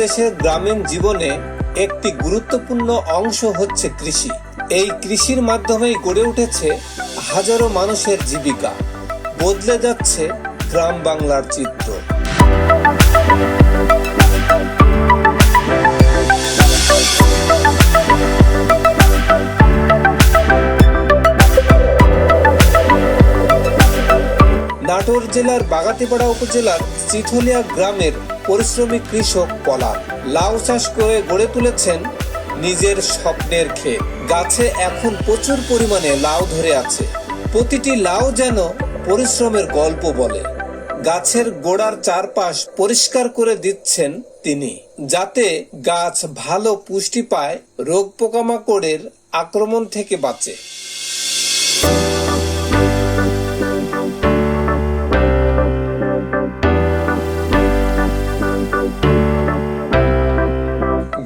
বাংলাদেশের গ্রামীণ জীবনে একটি গুরুত্বপূর্ণ অংশ হচ্ছে কৃষি। এই কৃষির মাধ্যমেই গড়ে উঠেছে হাজারো মানুষের জীবিকা। বদলে যাচ্ছে গ্রাম বাংলার চিত্র। নাটোর জেলার বাগাতিপাড়া উপজেলার চিথলিয়া গ্রামের পরিশ্রমী কৃষক পলাশ লাউ চাষ করে গড়ে তুলেছেন নিজের স্বপ্নের ক্ষেত। গাছে এখন প্রচুর পরিমাণে লাউ ধরে আছে। প্রতিটি লাউ যেন পরিশ্রমের গল্প বলে। গাছের গোড়ার চারপাশ পরিষ্কার করে দিচ্ছেন তিনি, যাতে গাছ ভালো পুষ্টি পায়, রোগ পোকামাকড়ের আক্রমণ থেকে বাঁচে।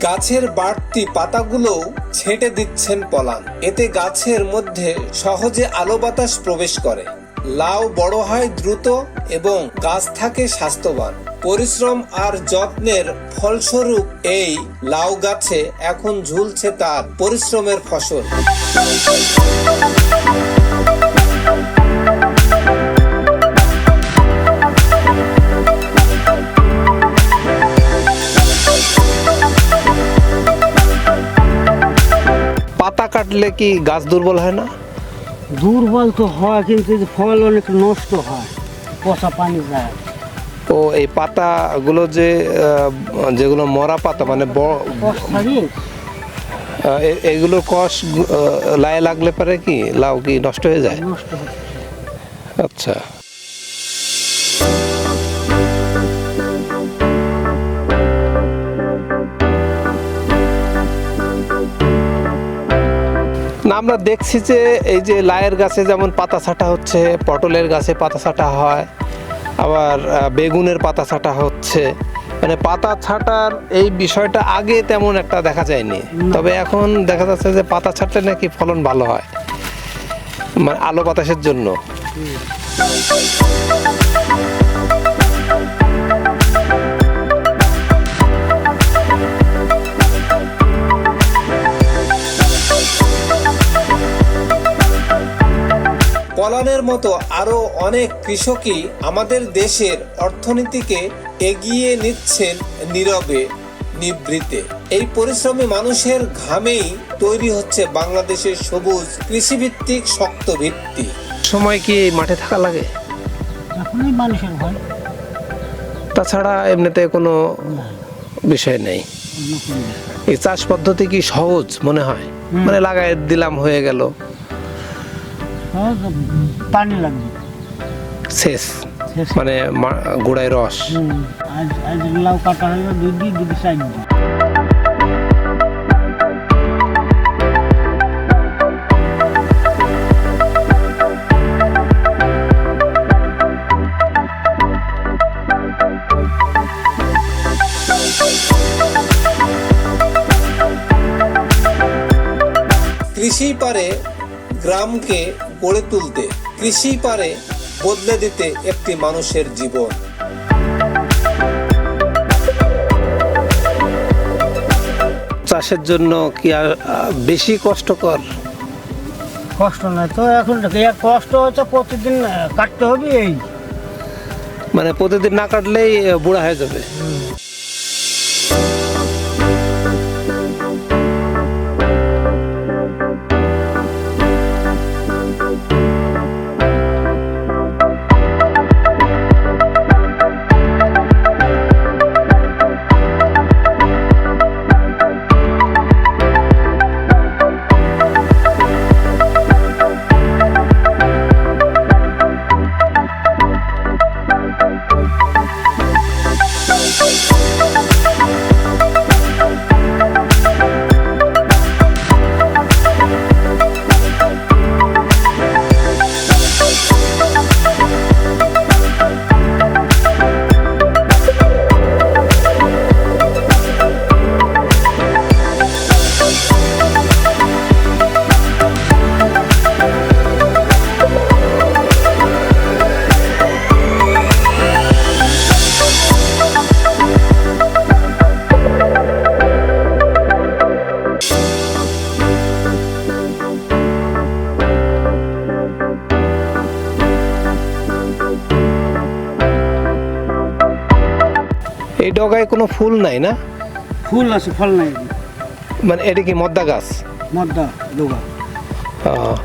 গাছের বাড়তি পাতাগুলোও ছেঁটে দিচ্ছেন পলাশ। এতে গাছের মধ্যে সহজে আলো বাতাস প্রবেশ করে। লাউ বড় হয় দ্রুত এবং গাছ থাকে স্বাস্থ্যবান। পরিশ্রম আর যত্নের ফলস্বরূপ এই লাউ গাছে এখন ঝুলছে তার পরিশ্রমের ফসল। পাতা কাটলে কি গাছ দুর্বল হয় না? দুর্বল তো হয়, কিন্তু ফল অনেক নষ্ট হয়, পচা পানি যায়। তো এই পাতাগুলো যেগুলো মরা পাতা মানে এগুলো কষ লায়ে লাগলে পারে কি লাউ কি নষ্ট হয়ে যায়? নষ্ট হচ্ছে। আচ্ছা, না আমরা দেখছি যে এই যে লায়ের গাছে যেমন পাতা ছাঁটা হচ্ছে, পটলের গাছে পাতা ছাঁটা হয়, আবার বেগুনের পাতা ছাঁটা হচ্ছে। মানে পাতা ছাঁটার এই বিষয়টা আগে তেমন একটা দেখা যায়নি, তবে এখন দেখা যাচ্ছে যে পাতা ছাঁটলে নাকি ফলন ভালো হয়, মানে আলো বাতাসের জন্য। পলানের মতো আরো অনেক কৃষকই আমাদের দেশের অর্থনীতিকে এগিয়ে নিচ্ছেন নীরবে নিভৃতে। এই পরিশ্রমী মানুষের ঘামেই তৈরি হচ্ছে বাংলাদেশের সবুজ কৃষিভিত্তিক শক্ত ভিত্তি। সময় কি এই মাঠে থাকা লাগে? এখনই মানুষের ভয়, তাছাড়া এমনিতে কোনো বিষয় নেই। এই চাষ পদ্ধতি কি সহজ মনে হয়? মানে লাগাই দিলাম হয়ে গেল, পানি লাগবে শেষ, মানে গোড়ায় রস। আজ লাউ কাটা হলো 2 দিন 4 দিন। কৃষি পারে গ্রামকে গড়ে তুলতে, কৃষি পারে বদলে দিতে একটি মানুষের জীবন। চাষের জন্য কি আর বেশি কষ্টকর? কষ্ট নয় তো, এখন কষ্ট হচ্ছে প্রতিদিন কাটতে হবে। এই মানে প্রতিদিন না কাটলেই বুড়া হয়ে যাবে। এই ডগায় কোনো ফুল নাই না? ফুল আছে, ফল নাই। মানে এটা কি মদ্দা গাছ? মদ্দা ডোগা। আহ,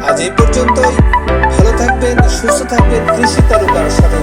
আজ এই পর্যন্তই। ভালো থাকবেন, সুস্থ থাকবেন, কৃষি তালুকার সাথে